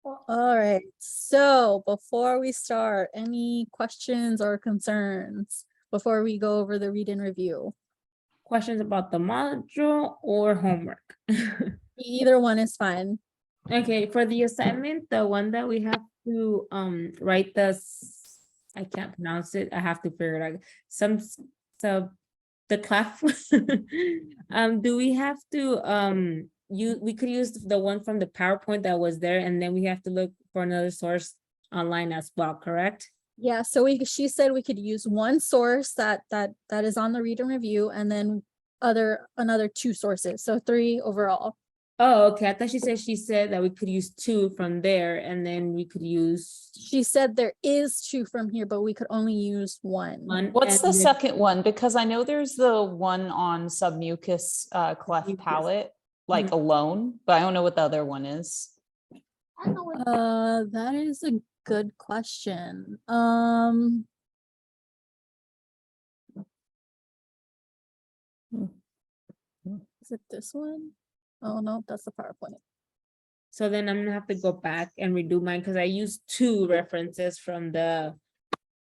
All right, so before we start, any questions or concerns before we go over the read and review? Questions about the module or homework? Either one is fine. Okay, for the assignment, the one that we have to write I can't pronounce it. I have to figure it out. So the class. Do we have to we could use the one from the PowerPoint that was there, and then we have to look for another source online as well, correct? Yeah, so she said we could use one source that is on the read and review, and then another two sources, so 3 overall. Oh, okay. I thought she said that we could use 2 from there, and then we could use She said there is 2 from here, but we could only use one. one. What's the and then- second one? Because I know there's the one on submucous cleft Mucus. palate, like alone, but I don't know what the other one is. That is a good question. Is it this one? Oh no, that's the PowerPoint. So then I'm gonna have to go back and redo mine because I used 2 references from the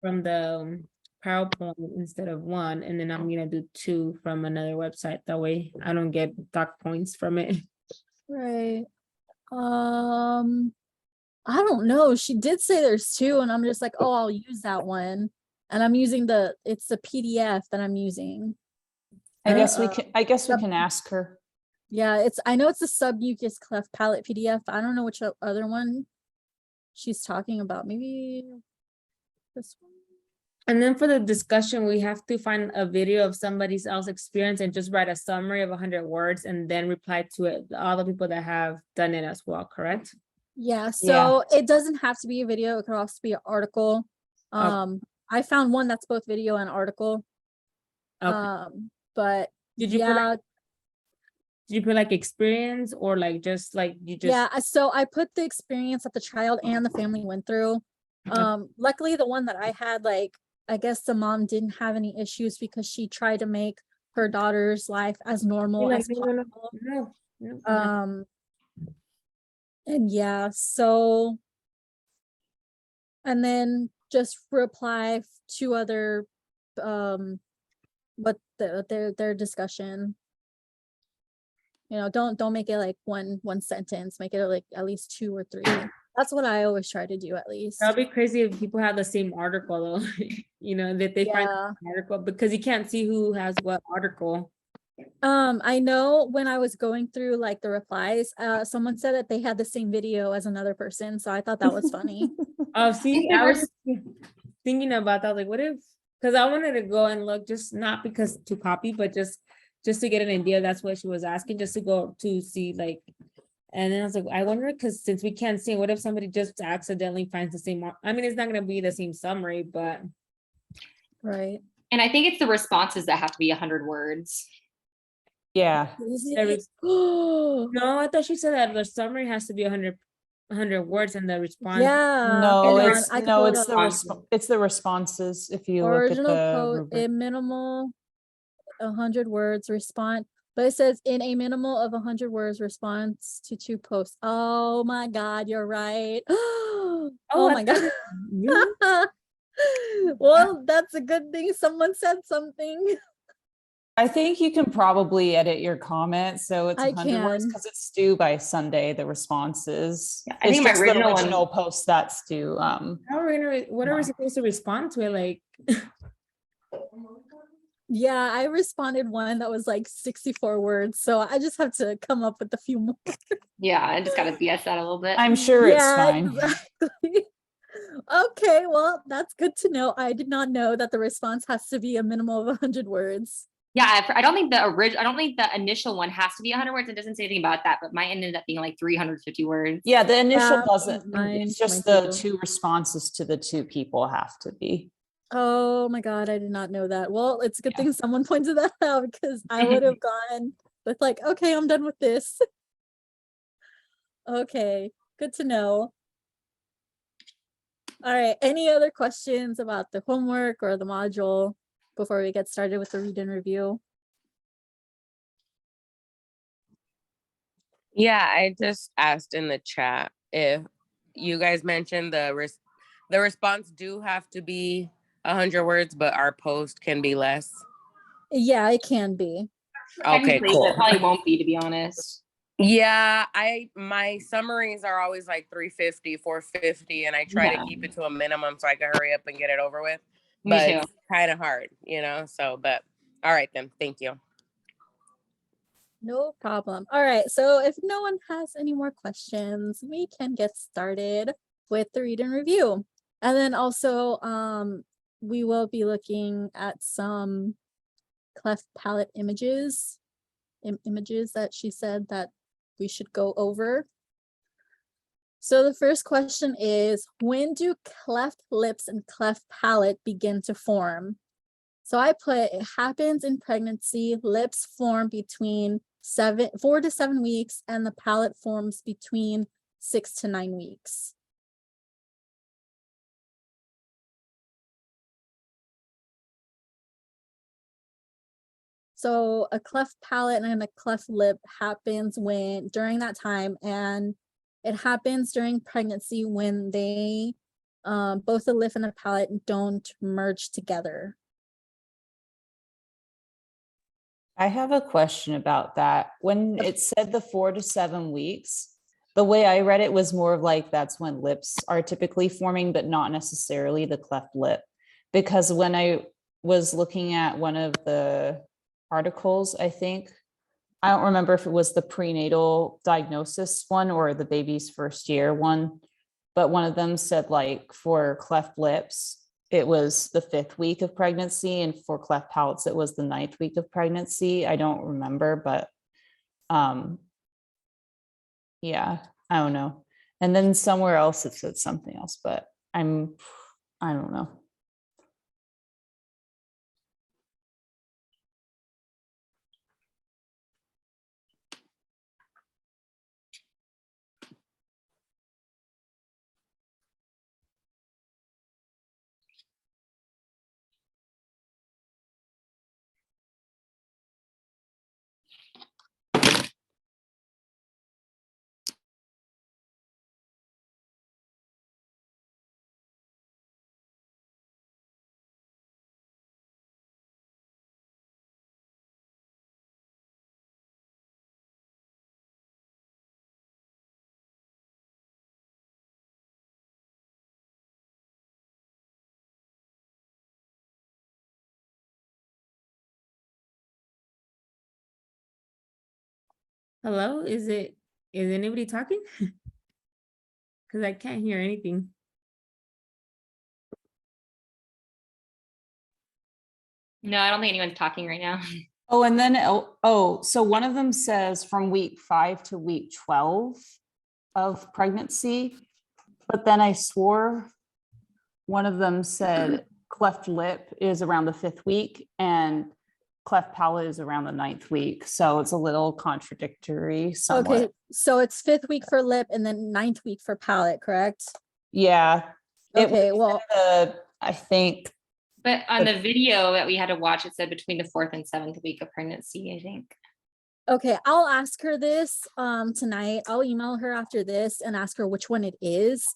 PowerPoint instead of 1, and then I'm gonna do 2 from another website. That way I don't get doc points from it. Right. I don't know. She did say there's 2, and I'm just like, oh, I'll use that one. And I'm using it's the PDF that I'm using. I guess we sub- can ask her. Yeah, I know it's the submucous cleft palate PDF. I don't know which other one she's talking about. Maybe this one. And then for the discussion, we have to find a video of somebody else's experience and just write a summary of 100 words and then reply to it. All the people that have done it as well, correct? Yeah, so it doesn't have to be a video. It could also be an article. Okay. I found one that's both video and article. Okay. But Did you put like experience or like just like you just yeah, so I put the experience that the child and the family went through. Luckily the one that I had, like, I guess the mom didn't have any issues because she tried to make her daughter's life as normal as possible. No. And yeah, so and then just reply to other what their discussion. You know, don't make it like one sentence, make it like at least 2 or 3. That's what I always try to do, at least. That'd be crazy if people have the same article though. You know, that they find Yeah. the article because you can't see who has what article. I know when I was going through like the replies, someone said that they had the same video as another person, so I thought that was funny. Oh, see, I was thinking about that, like, what if, because I wanted to go and look, just not because to copy, but just to get an idea. That's what she was asking, just to go to see, like, and then I was like, I wonder, because since we can't see, what if somebody just accidentally finds the same, I mean, it's not gonna be the same summary, but. Right. And I think it's the responses that have to be 100 words. Yeah. Oh, No, I thought she said that the summary has to be 100 words and the response. yeah. No, Hold on, it's I can pull it it's up. the responses. If you look at Original the post rubric. in minimal 100 words response, but it says in a minimal of 100 words response to 2 posts. Oh my god, you're right. Oh my god. Well, that's a good thing someone said something. I think you can probably edit your comment so it's I 100 words can. because it's due by Sunday, the responses. Yeah, I think my just the original one- post that's due. How are we what are we supposed to respond to it, like? Yeah, I responded one that was like 64 words, so I just have to come up with a few more. Yeah, I just gotta BS that a little bit. I'm sure it's fine. Exactly. Okay, well, that's good to know. I did not know that the response has to be a minimum of 100 words. Yeah, I don't think I don't think the initial one has to be 100 words. It doesn't say anything about that, but mine ended up being like 350 words. Yeah, the initial Yeah, doesn't. mine- It's just mine the too. 2 responses to the 2 people have to be. Oh my god, I did not know that. Well, it's a good thing someone pointed that out because I would have gone with like, okay, I'm done with this. Okay, good to know. All right, any other questions about the homework or the module before we get started with the read and review? Yeah, I just asked in the chat if you guys mentioned the response do have to be 100 words, but our post can be less. Yeah, it can be. Okay, Technically, cool. It probably won't be, to be honest. Yeah, my summaries are always like 350, 450, and I try Yeah. to keep it to a minimum so I can hurry up and get it over with. Me But too. it's kind of hard, so but all right then. Thank you. No problem. All right. So if no one has any more questions, we can get started with the read and review. And then also, we will be looking at some cleft palate images, images that she said that we should go over. So the first question is, when do cleft lips and cleft palate begin to form? So I put, it happens in pregnancy, lips form between 4 to 7 weeks, and the palate forms between 6 to 9 weeks. So a cleft palate and a cleft lip happens during that time, and it happens during pregnancy when they, both the lip and the palate don't merge together. I have a question about that. When it said the 4 to 7 weeks, the way I read it was more of like that's when lips are typically forming, but not necessarily the cleft lip. Because when I was looking at one of the articles, I don't remember if it was the prenatal diagnosis one or the baby's first year one, but one of them said like for cleft lips, it was the 5th week of pregnancy, and for cleft palates, it was the 9th week of pregnancy. I don't remember, but yeah, I don't know. And then somewhere else it said something else, but I don't know. Hello, is anybody talking? Because I can't hear anything. No, I don't think anyone's talking right now. Oh, and then, so one of them says from week 5 to week 12 of pregnancy, but then I swore one of them said cleft lip is around the 5th week and cleft palate is around the 9th week. So it's a little contradictory somewhat. Okay, so it's 5th week for lip and then 9th week for palate, correct? Yeah. It Okay, was well, I think, But on the video that we had to watch, it said between the 4th and 7th week of pregnancy, I think. okay, I'll ask her this tonight. I'll email her after this and ask her which one it is.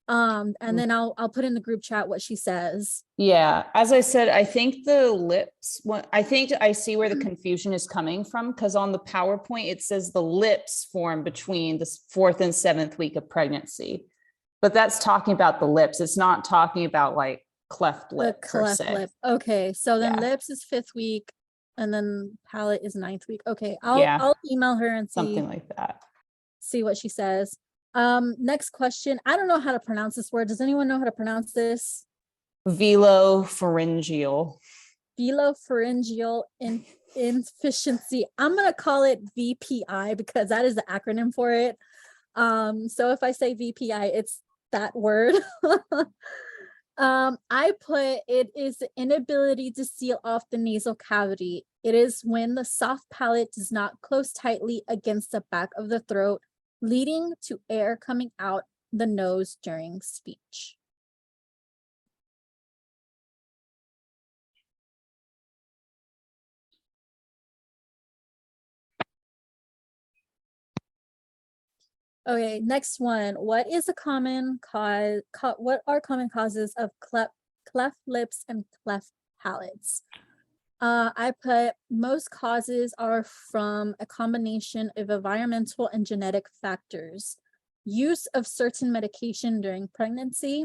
And then I'll put in the group chat what she says. yeah, as I said, I think the lips, I think I see where the confusion is coming from, because on the PowerPoint, it says the lips form between the 4th and 7th week of pregnancy. But that's talking about the lips. It's not talking about like cleft The lip per cleft se. lip. Okay, so then Yeah. lips is 5th week and then palate is 9th week. Okay, Yeah. I'll email her and Something like that. see what she says. Next question. I don't know how to pronounce this word. Does anyone know how to pronounce this? Velopharyngeal. Velopharyngeal insufficiency. I'm gonna call it VPI because that is the acronym for it. So if I say VPI, it's that word. I put it is the inability to seal off the nasal cavity. It is when the soft palate does not close tightly against the back of the throat, leading to air coming out the nose during speech. Okay, next one. What is a common cause? What are common causes of cleft lips and cleft palates? I put most causes are from a combination of environmental and genetic factors. Use of certain medication during pregnancy,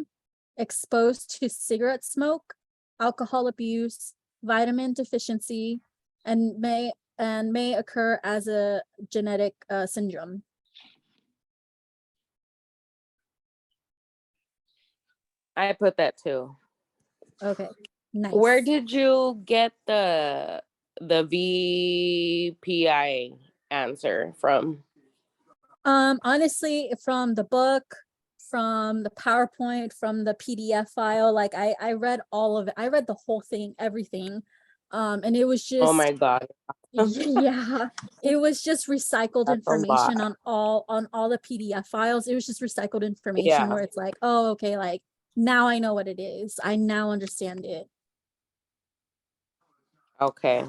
exposed to cigarette smoke, alcohol abuse, vitamin deficiency, and may occur as a genetic syndrome. I put that too. Okay, nice. Where did you get the VPI answer from? Honestly, from the book, from the PowerPoint, from the PDF file, like I read all of it. I read the whole thing, everything. And it was Oh just, my God, yeah, it was just recycled that's a lot. information on all the PDF files. It was just recycled information Yeah. where it's like, oh, okay, like now I know what it is. I now understand it. Okay.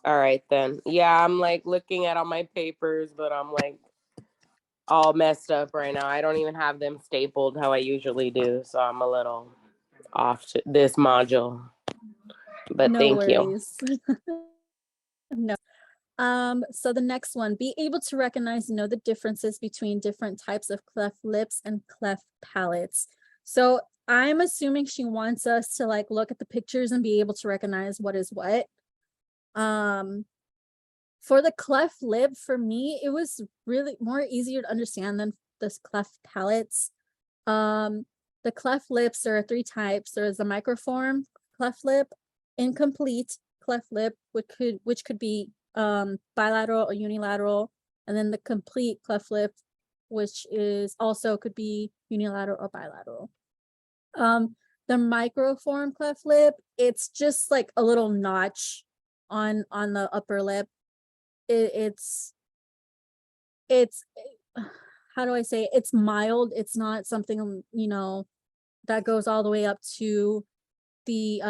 All right then. Yeah, I'm like looking at all my papers, but I'm like all messed up right now. I don't even have them stapled how I usually do, so I'm a little off to this module. But No thank you. worries. No. So the next one, be able to recognize and know the differences between different types of cleft lips and cleft palates. So I'm assuming she wants us to like look at the pictures and be able to recognize what is what. For the cleft lip, for me, it was really more easier to understand than this cleft palates. The cleft lips, there are 3 types. There is a microform cleft lip, incomplete cleft lip, which could be bilateral or unilateral, and then the complete cleft lip, which is also could be unilateral or bilateral. The microform cleft lip, it's just like a little notch on the upper lip. It's how do I say it? It's mild. It's not something, that goes all the way up to the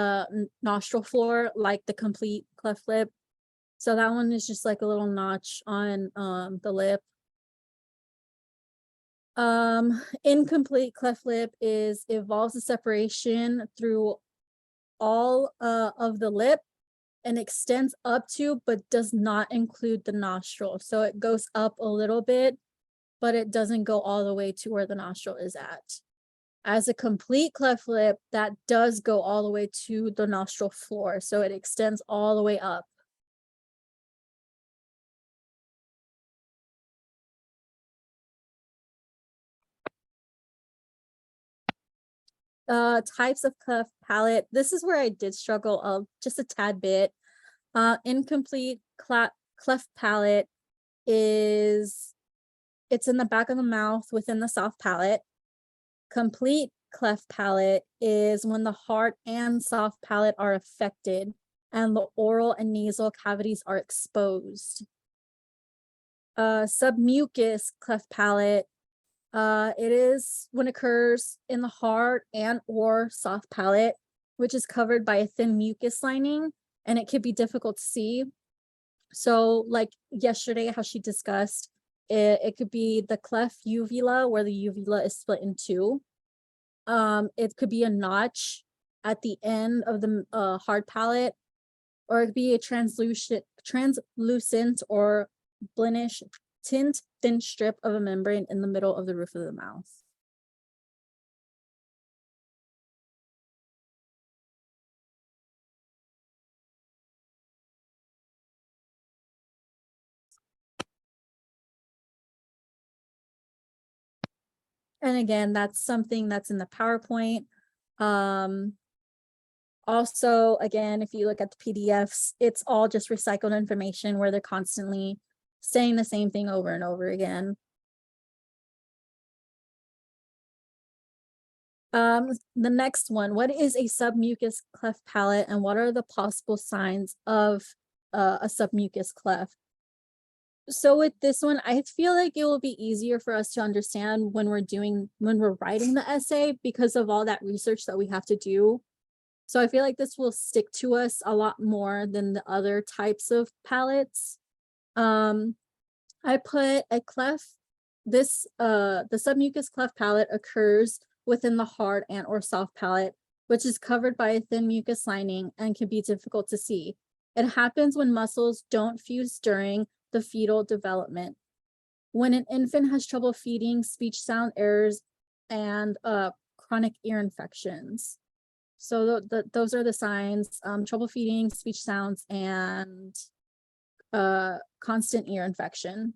nostril floor like the complete cleft lip. So that one is just like a little notch on the lip. Incomplete cleft lip involves a separation through all of the lip and extends up to but does not include the nostril. So it goes up a little bit, but it doesn't go all the way to where the nostril is at. As a complete cleft lip, that does go all the way to the nostril floor. So it extends all the way up. Types of cleft palate. This is where I did struggle just a tad bit. Incomplete cleft palate it's in the back of the mouth within the soft palate. Complete cleft palate is when the hard and soft palate are affected and the oral and nasal cavities are exposed. Submucous cleft palate, it is when it occurs in the hard and or soft palate, which is covered by a thin mucus lining, and it can be difficult to see. So like yesterday, how she discussed, it could be the cleft uvula where the uvula is split in 2. It could be a notch at the end of the hard palate, or it could be a translucent or blennish tint thin strip of a membrane in the middle of the roof of the mouth. And again, that's something that's in the PowerPoint. Also, again, if you look at the PDFs, it's all just recycled information where they're constantly saying the same thing over and over again. The next one, what is a submucous cleft palate and what are the possible signs of a submucous cleft? So with this one, I feel like it will be easier for us to understand when we're writing the essay because of all that research that we have to do. So I feel like this will stick to us a lot more than the other types of palates. I put a cleft the submucous cleft palate occurs within the hard and or soft palate, which is covered by a thin mucus lining and can be difficult to see. It happens when muscles don't fuse during the fetal development. When an infant has trouble feeding, speech sound errors, and chronic ear infections. So those are the signs: trouble feeding, speech sounds, and constant ear infection.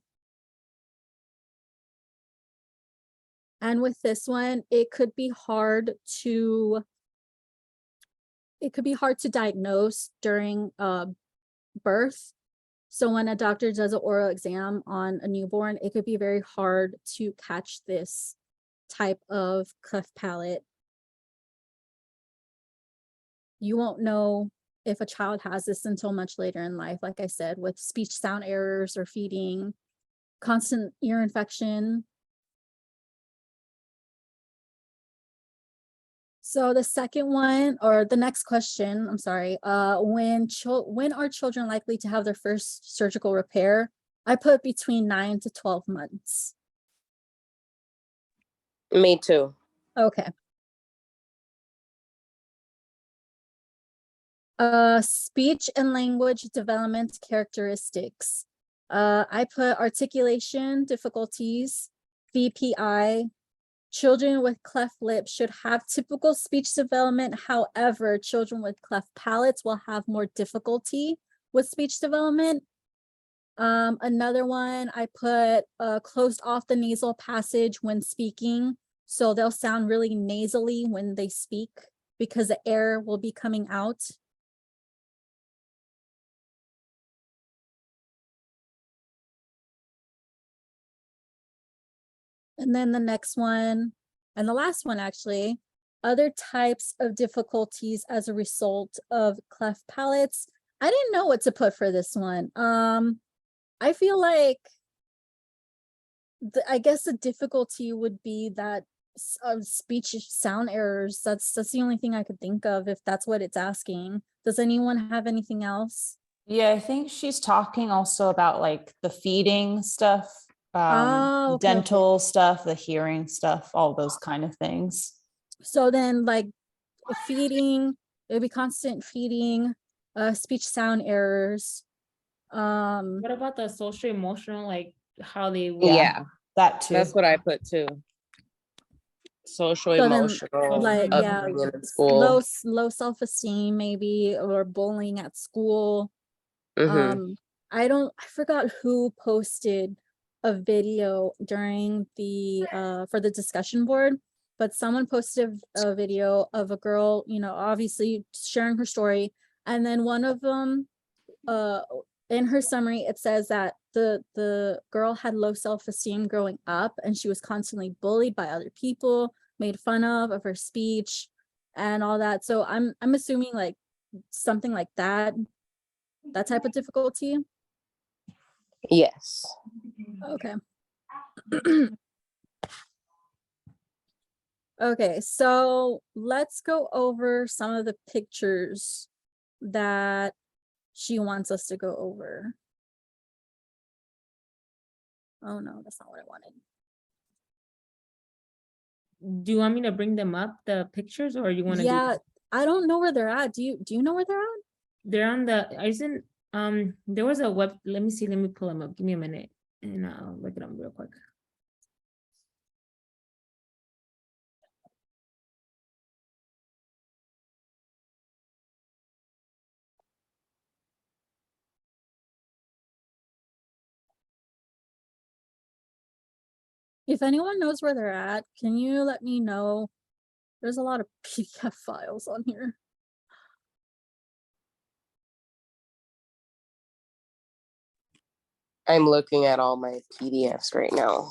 And with this one, it could be hard to diagnose during birth. So when a doctor does an oral exam on a newborn, it could be very hard to catch this type of cleft palate. You won't know if a child has this until much later in life, like I said, with speech sound errors or feeding, constant ear infection. So the second one, or the next question, I'm sorry, when are children likely to have their first surgical repair? I put between 9 to 12 months. Me too. Okay. Speech and language development characteristics. I put articulation difficulties, VPI. Children with cleft lips should have typical speech development. However, children with cleft palates will have more difficulty with speech development. Another one, I put closed off the nasal passage when speaking. So they'll sound really nasally when they speak because the air will be coming out. And then the next one, and the last one actually, other types of difficulties as a result of cleft palates. I didn't know what to put for this one. I feel like I guess the difficulty would be that speech sound errors. That's the only thing I could think of if that's what it's asking. Does anyone have anything else? Yeah, I think she's talking also about like the feeding stuff, Oh, okay, okay. dental stuff, the hearing stuff, all those kind of things. So then like feeding, it would be constant feeding, speech sound errors. What about the social emotional, like how they Yeah, That too. that's what I put too. Social, So then, emotional, like, yeah, upbringing in school. low self-esteem maybe, or bullying at school. Mhm. I forgot who posted a video during the for the discussion board, but someone posted a video of a girl, obviously sharing her story, and then one of them in her summary it says that the girl had low self-esteem growing up and she was constantly bullied by other people, made fun of her speech and all that. So I'm assuming like something like that type of difficulty. Yes. Okay. Okay, so let's go over some of the pictures that she wants us to go over. Oh no, that's not what I wanted. Do you want me to bring them up, the pictures, or you want to? Yeah, I don't know where they're at. Do you know where they're at? They're on the, isn't, there was a web, let me see, let me pull them up. Give me a minute and I'll look it up real quick. If anyone knows where they're at, can you let me know? There's a lot of PDF files on here. I'm looking at all my PDFs right now.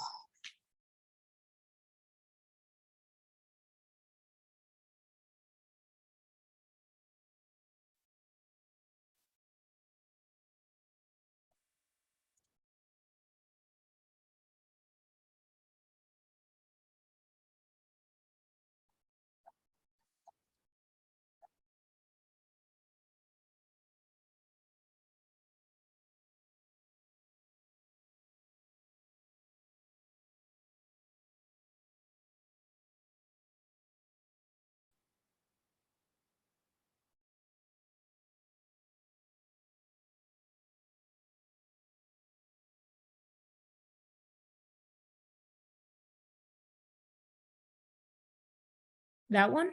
That one?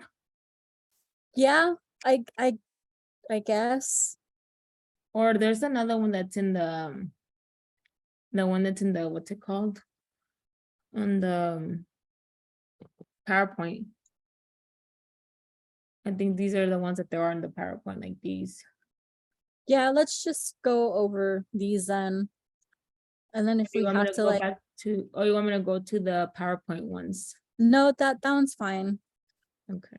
Yeah, I guess. Or there's another one that's in the one that's in the, what's it called? On the PowerPoint. I think these are the ones that there are in the PowerPoint, like these. Yeah, let's just go over these then. And then if You we want me have to to go like, back to, or you want me to go to the PowerPoint ones? no, that one's fine. Okay.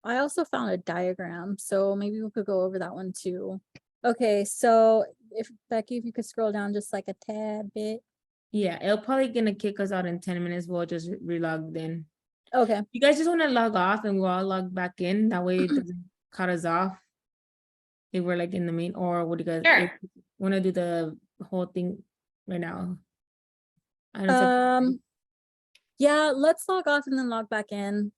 I also found a diagram, so maybe we could go over that one too. Okay, so if Becky, if you could scroll down just like a tad bit. Yeah, it'll probably gonna kick us out in 10 minutes. We'll just relog then. Okay, You guys just wanna log off and we'll all log back in. That way it doesn't cut us off. If we're like in the main, or what do you guys Sure. wanna do the whole thing right now? I know it's up- yeah, let's log off and then log back in.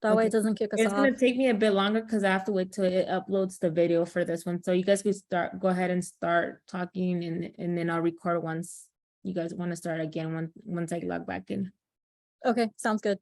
That way Okay. it doesn't kick us It's off. gonna take me a bit longer because I have to wait till it uploads the video for this one. So you guys could go ahead and start talking and then I'll record once you guys want to start again once I log back in. Okay, sounds good.